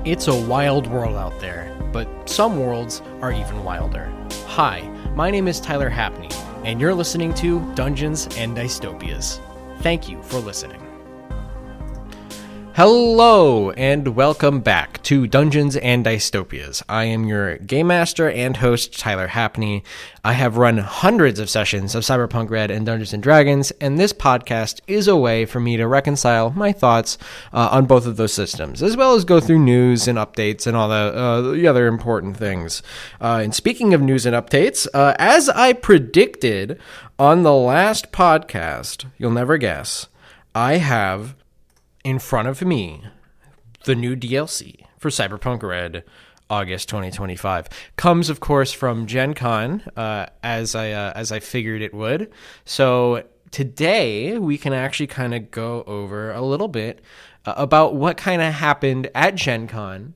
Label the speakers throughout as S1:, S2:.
S1: It's a wild world out there, but some worlds are even wilder. Hi, my name is Tyler Hapney, and you're listening to Dungeons and Dystopias. Thank you for listening. Hello, and welcome back to Dungeons and Dystopias. I am your game master and host, Tyler Hapney. I have run hundreds of sessions of Cyberpunk RED and Dungeons and Dragons, and this podcast is a way for me to reconcile my thoughts on both of those systems, as well as go through news and updates and all the other important things. And speaking of news and updates, as I predicted on the last podcast, you'll never guess, I have in front of me the new DLC for Cyberpunk RED, August 2025. Comes, of course, from Gen Con, as I figured it would. So today we can actually kind of go over a little bit about what kind of happened at Gen Con,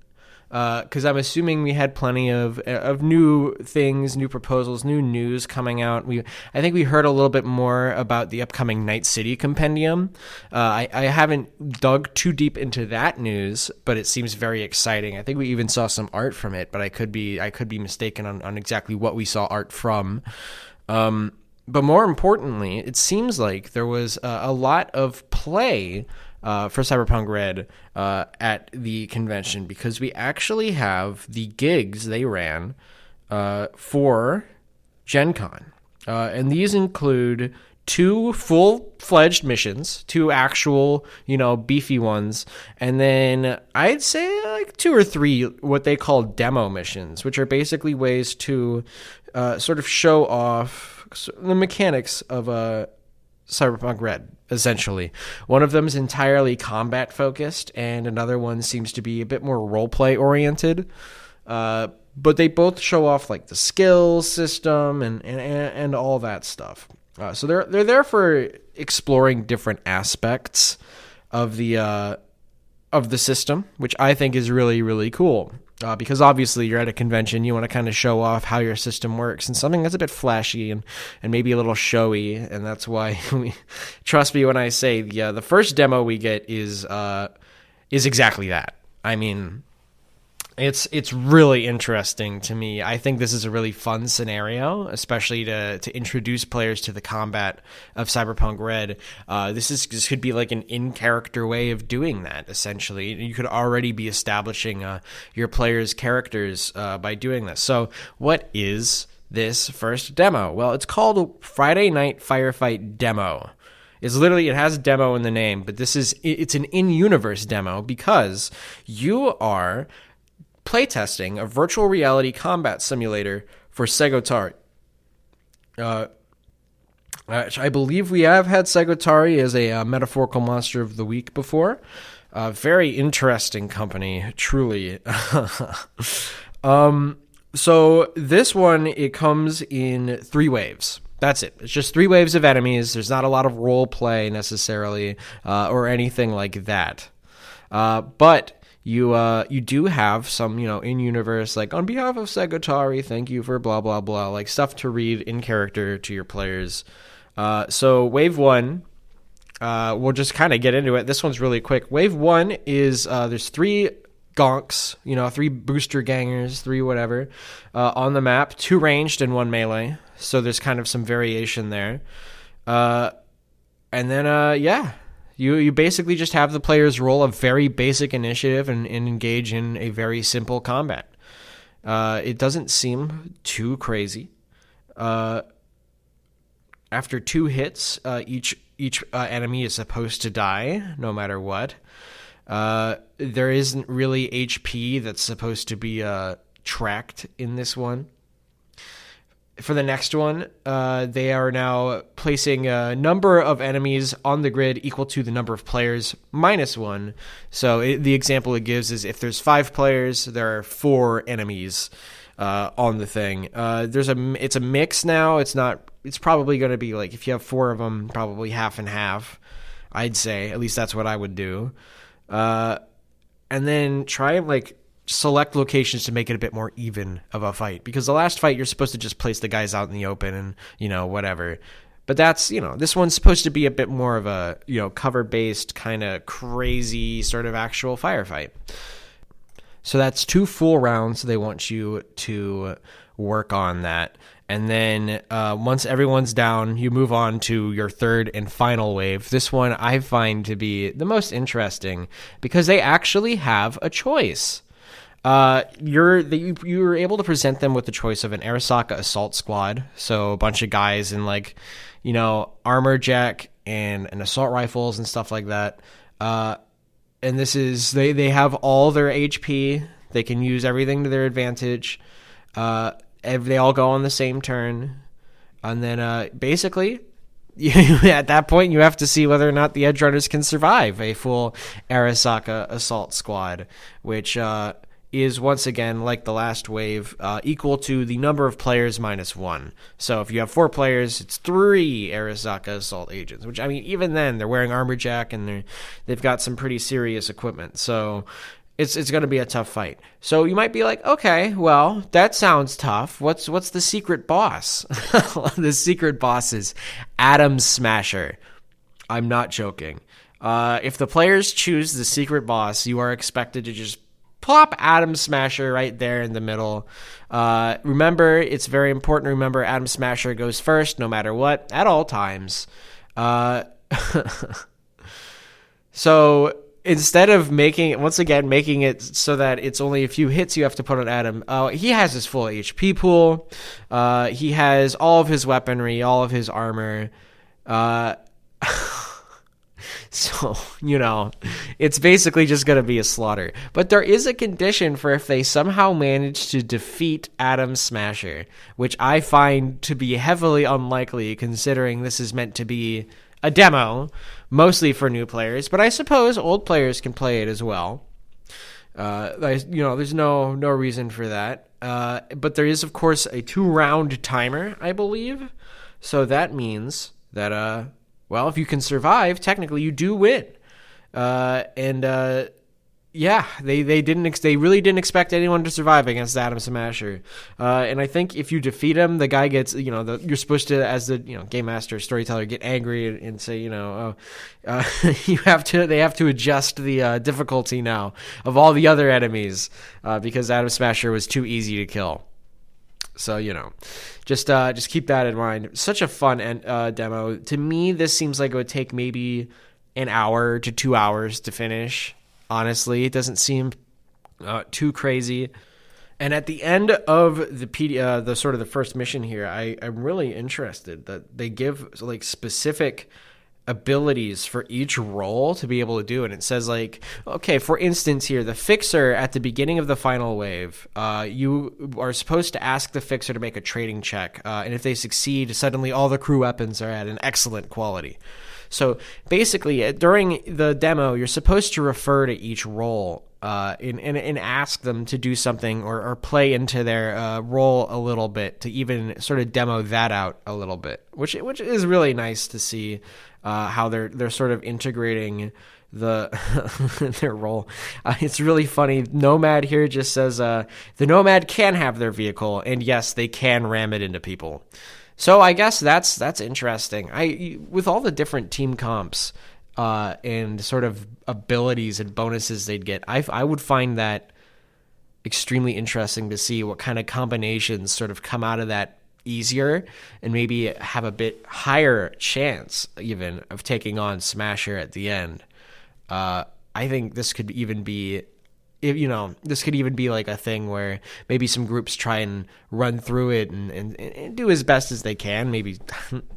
S1: because I'm assuming we had plenty of new things, new proposals, new news coming out. I think we heard a little bit more about the upcoming Night City compendium. I haven't dug too deep into that news, but it seems very exciting. I think we even saw some art from it, but I could be mistaken on exactly what we saw art from. But more importantly, it seems like there was a lot of play for Cyberpunk RED at the convention, because we actually have the gigs they ran for Gen Con. And these include 2 full-fledged missions, 2 actual, beefy ones, and then I'd say like 2 or 3 what they call demo missions, which are basically ways to sort of show off the mechanics of Cyberpunk RED, essentially. One of them is entirely combat focused, and another one seems to be a bit more roleplay oriented. But they both show off like the skills system and all that stuff. So they're there for exploring different aspects of the system, which I think is really, really cool. Because obviously you're at a convention, you want to kind of show off how your system works, and something that's a bit flashy and maybe a little showy, and that's why trust me when I say the first demo we get is exactly that. I mean, it's really interesting to me. I think this is a really fun scenario, especially to introduce players to the combat of Cyberpunk RED. This could be like an in-character way of doing that, essentially. You could already be establishing your players' characters by doing this. So what is this first demo? Well, it's called Friday Night Firefight Demo. It has demo in the name, but it's an in-universe demo because you are playtesting a virtual reality combat simulator for Segotari. I believe we have had Segotari as a metaphorical monster of the week before. Very interesting company, truly. So this one, it comes in 3 waves. That's it. It's just 3 waves of enemies. There's not a lot of role play necessarily, or anything like that. But you do have some, in-universe, like, on behalf of Segotari, thank you for blah, blah, blah, like, stuff to read in character to your players. So Wave 1, we'll just kind of get into it. This one's really quick. Wave 1 is, there's 3 gonks, 3 booster gangers, 3 whatever, on the map, 2 ranged and 1 melee. So there's kind of some variation there. And then, You basically just have the players roll a very basic initiative and engage in a very simple combat. It doesn't seem too crazy. After 2 hits, each enemy is supposed to die, no matter what. There isn't really HP that's supposed to be tracked in this one. For the next one, they are now placing a number of enemies on the grid equal to the number of players minus 1. So the example it gives is if there's 5 players, there are 4 enemies on the thing. It's a mix now. It's probably going to be like, if you have 4 of them, probably half and half, I'd say. At least that's what I would do. And then try and select locations to make it a bit more even of a fight, because the last fight you're supposed to just place the guys out in the open and whatever, but that's this one's supposed to be a bit more of a cover based kind of crazy sort of actual firefight. So that's 2 full rounds. They want you to work on that. And then once everyone's down, you move on to your third and final wave. This one I find to be the most interesting because they actually have a choice. You're able to present them with the choice of an Arasaka assault squad, so a bunch of guys in armor jack and assault rifles and stuff like that. And this is they have all their HP. They can use everything to their advantage. They all go on the same turn, and then basically. At that point, you have to see whether or not the edge runners can survive a full Arasaka assault squad, which is once again, like the last wave, equal to the number of players minus 1. So if you have 4 players, it's 3 Arasaka assault agents, which, I mean, even then, they're wearing armor jack and they've got some pretty serious equipment. So it's going to be a tough fight. So you might be like, okay, well, that sounds tough. What's the secret boss? The secret boss is Atom Smasher. I'm not joking. If the players choose the secret boss, you are expected to just plop Atom Smasher right there in the middle. Remember, it's very important to remember Atom Smasher goes first no matter what, at all times. So instead of making it so that it's only a few hits you have to put on Atom, he has his full HP pool. He has all of his weaponry, all of his armor. So, it's basically just going to be a slaughter. But there is a condition for if they somehow manage to defeat Atom Smasher, which I find to be heavily unlikely considering this is meant to be a demo, mostly for new players. But I suppose old players can play it as well. There's no reason for that. But there is, of course, a 2-round timer, I believe. So that means that... well, if you can survive, technically you do win. They really didn't expect anyone to survive against Atom Smasher. And I think if you defeat him, the guy gets, you're supposed to, as the game master, storyteller, get angry and say, they have to adjust the difficulty now of all the other enemies because Atom Smasher was too easy to kill. So, just keep that in mind. Such a fun demo. To me, this seems like it would take maybe an hour to 2 hours to finish. Honestly, it doesn't seem too crazy. And at the end of the sort of the first mission here, I'm really interested that they give specific abilities for each role to be able to do. And it says okay, for instance here, the Fixer at the beginning of the final wave, you are supposed to ask the Fixer to make a trading check. And if they succeed, suddenly all the crew weapons are at an excellent quality. So basically, during the demo, you're supposed to refer to each role and ask them to do something or play into their role a little bit to even sort of demo that out a little bit, which is really nice to see how they're sort of integrating their role. It's really funny. Nomad here just says the Nomad can have their vehicle, and yes, they can ram it into people. So I guess that's interesting. With all the different team comps and sort of abilities and bonuses they'd get, I would find that extremely interesting to see what kind of combinations sort of come out of that easier and maybe have a bit higher chance even of taking on Smasher at the end. I think this could even be like a thing where maybe some groups try and run through it and do as best as they can, maybe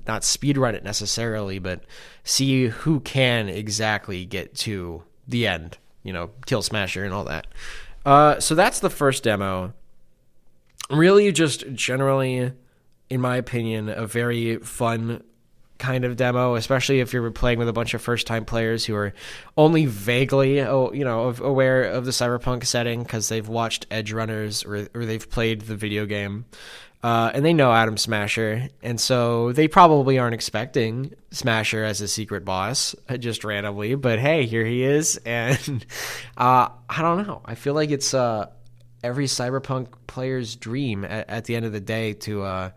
S1: not speed run it necessarily, but see who can exactly get to the end, kill Smasher and all that. So that's the first demo. Really just generally, in my opinion, a very fun kind of demo, especially if you're playing with a bunch of first-time players who are only vaguely, aware of the Cyberpunk setting because they've watched Edge Runners or they've played the video game, and they know Atom Smasher, and so they probably aren't expecting Smasher as a secret boss just randomly. But hey, here he is, and I don't know. I feel like it's every Cyberpunk player's dream at the end of the day to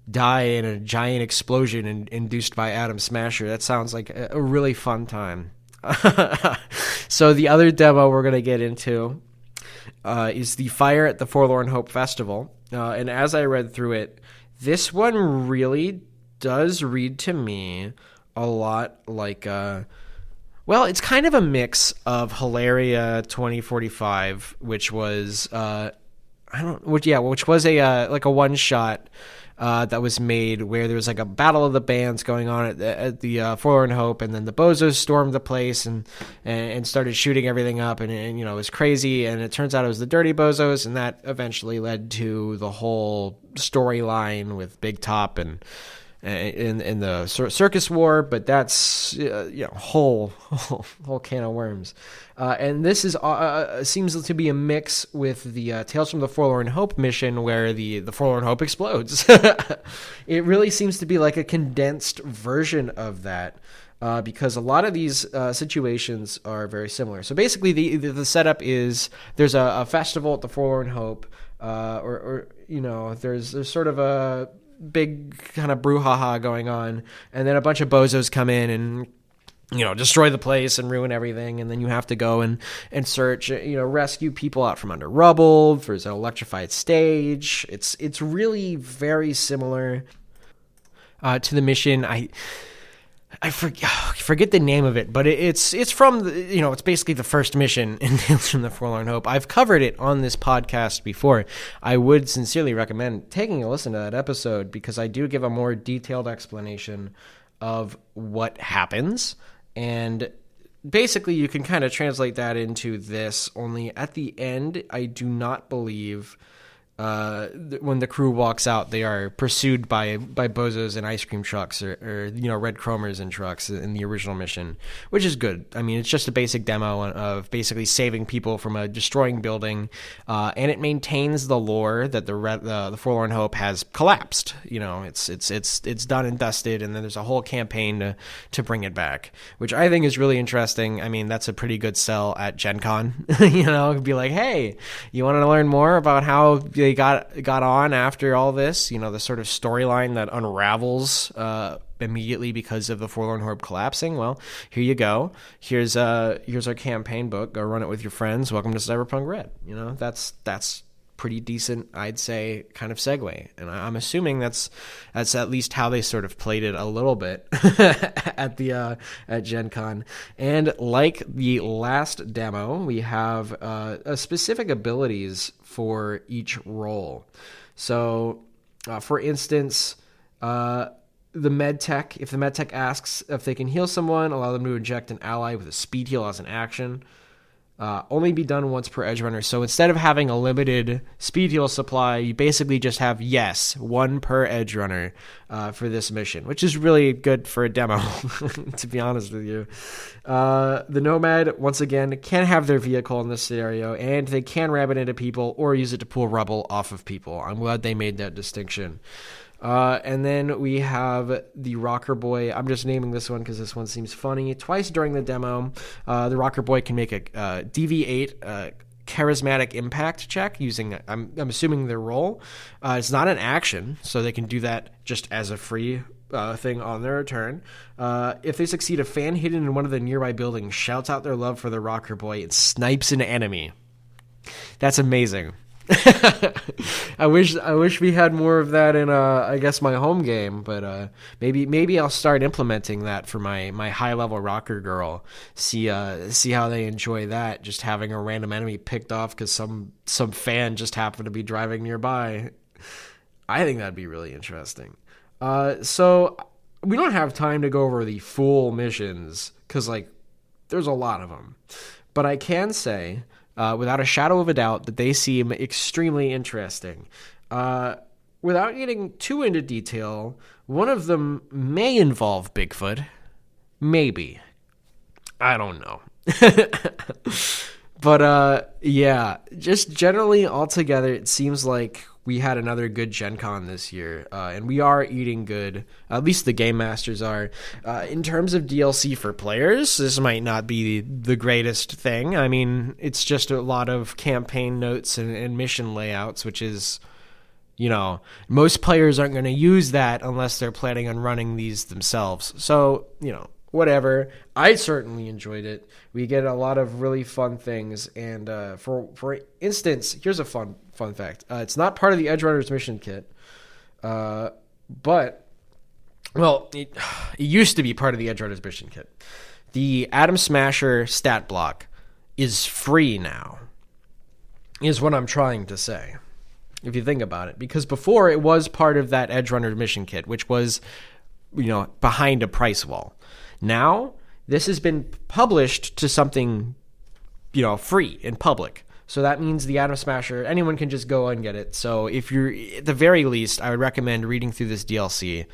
S1: die in a giant explosion induced by Atom Smasher. That sounds like a really fun time. So the other demo we're going to get into is the Fire at the Forlorn Hope Festival. And as I read through it, this one really does read to me a lot like it's kind of a mix of Hilaria 2045, which was which was a like a one shot that was made where there was like a battle of the bands going on at the Forlorn Hope, and then the Bozos stormed the place and started shooting everything up, and it was crazy, and it turns out it was the Dirty Bozos, and that eventually led to the whole storyline with Big Top and in the circus war, but that's whole can of worms. And this is seems to be a mix with the Tales from the Forlorn Hope mission, where the Forlorn Hope explodes. It really seems to be like a condensed version of that, because a lot of these situations are very similar. So basically, the setup is there's a festival at the Forlorn Hope, there's sort of a big kind of brouhaha going on, and then a bunch of bozos come in and destroy the place and ruin everything, and then you have to go and search, rescue people out from under rubble. There's an electrified stage. It's really very similar to the mission. I forget the name of it, but it's from it's basically the first mission in Tales from the Forlorn Hope. I've covered it on this podcast before. I would sincerely recommend taking a listen to that episode, because I do give a more detailed explanation of what happens, and basically you can kind of translate that into this. Only at the end, I do not believe when the crew walks out, they are pursued by bozos and ice cream trucks or red chromers and trucks in the original mission, which is good. I mean, it's just a basic demo of basically saving people from a destroying building, and it maintains the lore that the Forlorn Hope has collapsed. It's done and dusted, and then there's a whole campaign to bring it back, which I think is really interesting. I mean, that's a pretty good sell at Gen Con. Be like, hey, you want to learn more about how they got on after all this, the sort of storyline that unravels immediately because of the Forlorn Hope collapsing? Well, here you go. Here's our campaign book. Go run it with your friends. Welcome to Cyberpunk RED. That's pretty decent, I'd say, kind of segue. And I'm assuming that's at least how they sort of played it a little bit at Gen Con. And like the last demo, we have specific abilities for each role. So, for instance, the medtech, if the medtech asks if they can heal someone, allow them to inject an ally with a speed heal as an action. Only be done once per edge runner. So instead of having a limited speed heal supply, you basically just have, one per edge runner for this mission, which is really good for a demo, to be honest with you. The Nomad, once again, can have their vehicle in this scenario, and they can ram it into people or use it to pull rubble off of people. I'm glad they made that distinction. And then we have the Rocker Boy. I'm just naming this one because this one seems funny. Twice during the demo, the Rocker Boy can make a DV8 charismatic impact check using, I'm assuming, their role. It's not an action, so they can do that just as a free thing on their turn. If they succeed, a fan hidden in one of the nearby buildings shouts out their love for the Rocker Boy and snipes an enemy. That's amazing. I wish we had more of that in I guess my home game, but maybe I'll start implementing that for my high level rocker girl. See how they enjoy that, just having a random enemy picked off because some fan just happened to be driving nearby. I think that'd be really interesting. So we don't have time to go over the full missions because there's a lot of them, but I can say, without a shadow of a doubt, that they seem extremely interesting. Without getting too into detail, one of them may involve Bigfoot. Maybe. I don't know. But, just generally altogether, it seems like we had another good Gen Con this year, and we are eating good. At least the Game Masters are. In terms of DLC for players, this might not be the greatest thing. I mean, it's just a lot of campaign notes and mission layouts, which is, most players aren't going to use that unless they're planning on running these themselves. So, whatever. I certainly enjoyed it. We get a lot of really fun things, and for instance, here's a fun fact. It's not part of the Edge Runners mission kit, but well, it used to be part of the Edge Runners mission kit. The Atom Smasher stat block is free now, is what I'm trying to say, if you think about it. Because before, it was part of that Edge Runner mission kit, which was, behind a price wall. Now, this has been published to something, free in public. So that means the Atom Smasher, anyone can just go and get it. So if you're, at the very least, I would recommend reading through this DLC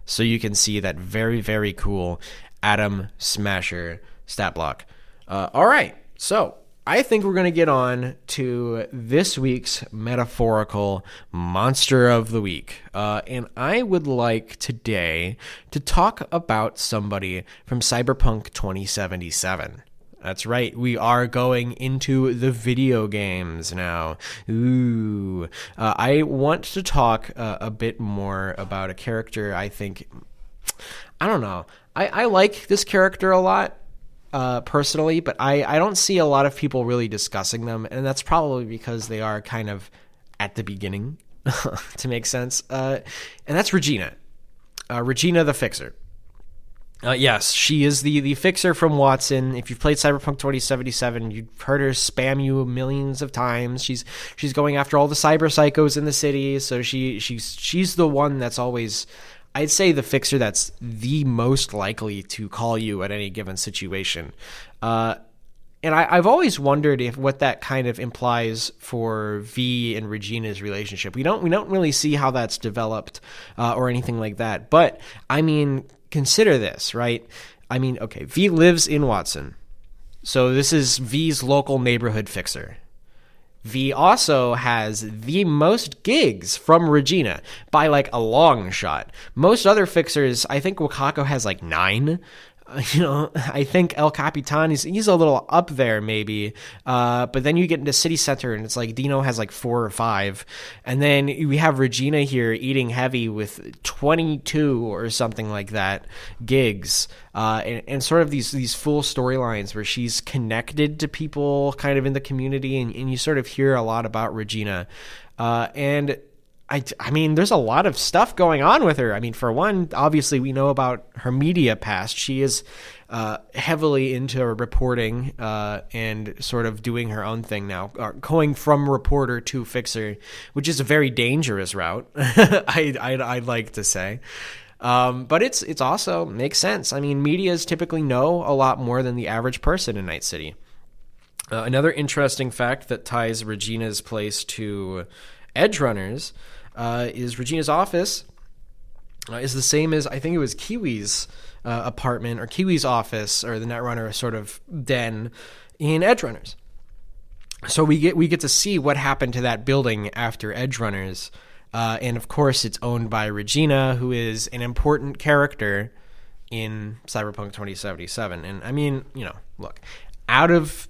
S1: so you can see that very, very cool Atom Smasher stat block. All right, so I think we're going to get on to this week's metaphorical monster of the week. And I would like today to talk about somebody from Cyberpunk 2077. That's right. We are going into the video games now. Ooh. I want to talk a bit more about a character I think... I don't know. I like this character a lot. Personally, but I don't see a lot of people really discussing them, and that's probably because they are kind of at the beginning, to make sense. And that's Regina. Regina the Fixer. Yes, she is the Fixer from Watson. If you've played Cyberpunk 2077, you've heard her spam you millions of times. She's going after all the cyber psychos in the city, so she's the one that's always... I'd say the Fixer that's the most likely to call you at any given situation. And I've always wondered if what that kind of implies for V and Regina's relationship. We don't really see how that's developed or anything like that. But, I mean, consider this, right? I mean, okay, V lives in Watson. So this is V's local neighborhood Fixer. V also has the most gigs from Regina by like a long shot. Most other Fixers, I think Wakako has like 9. I think El Capitan he's a little up there maybe, but then you get into City Center and it's like Dino has like 4 or 5, and then we have Regina here eating heavy with 22 or something like that gigs, and sort of these full storylines where she's connected to people kind of in the community, and you sort of hear a lot about Regina, and I mean, there's a lot of stuff going on with her. I mean, for one, obviously we know about her media past. She is heavily into reporting and sort of doing her own thing now, going from reporter to Fixer, which is a very dangerous route, I'd like to say. But it's also makes sense. I mean, medias typically know a lot more than the average person in Night City. Another interesting fact that ties Regina's place to Edge Runners is Regina's office is the same as, I think it was Kiwi's apartment or Kiwi's office or the Netrunner sort of den in Edge Runners. So we get to see what happened to that building after Edge Runners, and of course it's owned by Regina, who is an important character in Cyberpunk 2077. And I mean, look, out of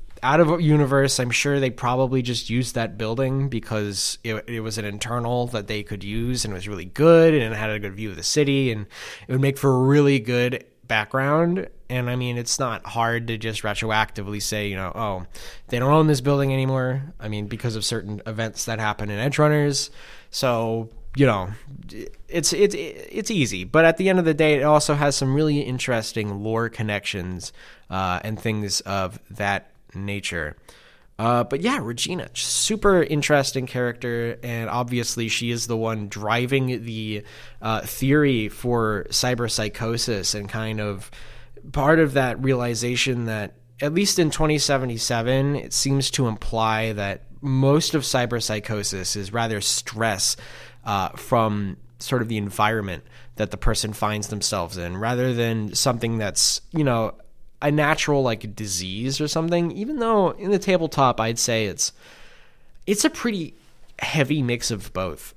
S1: universe, I'm sure they probably just used that building because it was an internal that they could use and it was really good and it had a good view of the city and it would make for a really good background. And I mean, it's not hard to just retroactively say, oh, they don't own this building anymore. I mean, because of certain events that happen in Edge Runners. So, it's easy. But at the end of the day, it also has some really interesting lore connections and things of that nature. But yeah, Regina, super interesting character, and obviously she is the one driving the theory for cyberpsychosis and kind of part of that realization that, at least in 2077, it seems to imply that most of cyberpsychosis is rather stress from sort of the environment that the person finds themselves in, rather than something that's, a natural like disease or something, even though in the tabletop I'd say it's a pretty heavy mix of both.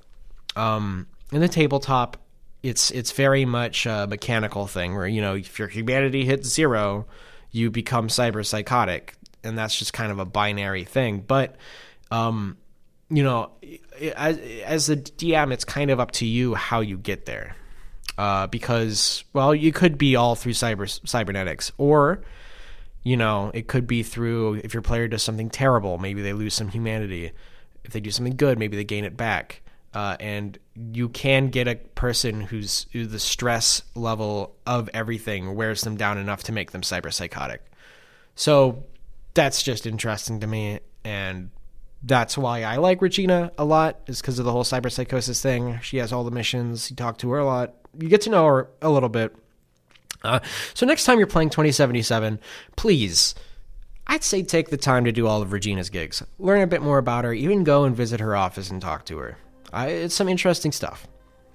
S1: In the tabletop, it's very much a mechanical thing where, if your humanity hits 0, you become cyberpsychotic, and that's just kind of a binary thing. But as the DM, it's kind of up to you how you get there. because, well, you could be all through cybernetics, or, it could be through, if your player does something terrible, maybe they lose some humanity. If they do something good, maybe they gain it back. And you can get a person who the stress level of everything wears them down enough to make them cyberpsychotic. So that's just interesting to me, and that's why I like Regina a lot, is because of the whole cyberpsychosis thing. She has all the missions. You talk to her a lot. You get to know her a little bit. So next time you're playing 2077, please, I'd say take the time to do all of Regina's gigs. Learn a bit more about her. Even go and visit her office and talk to her. It's some interesting stuff.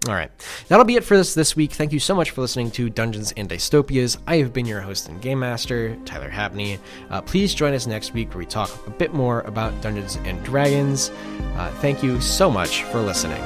S1: All right. That'll be it for this week. Thank you so much for listening to Dungeons and Dystopias. I have been your host and game master, Tyler Hapney. Please join us next week where we talk a bit more about Dungeons and Dragons. Thank you so much for listening.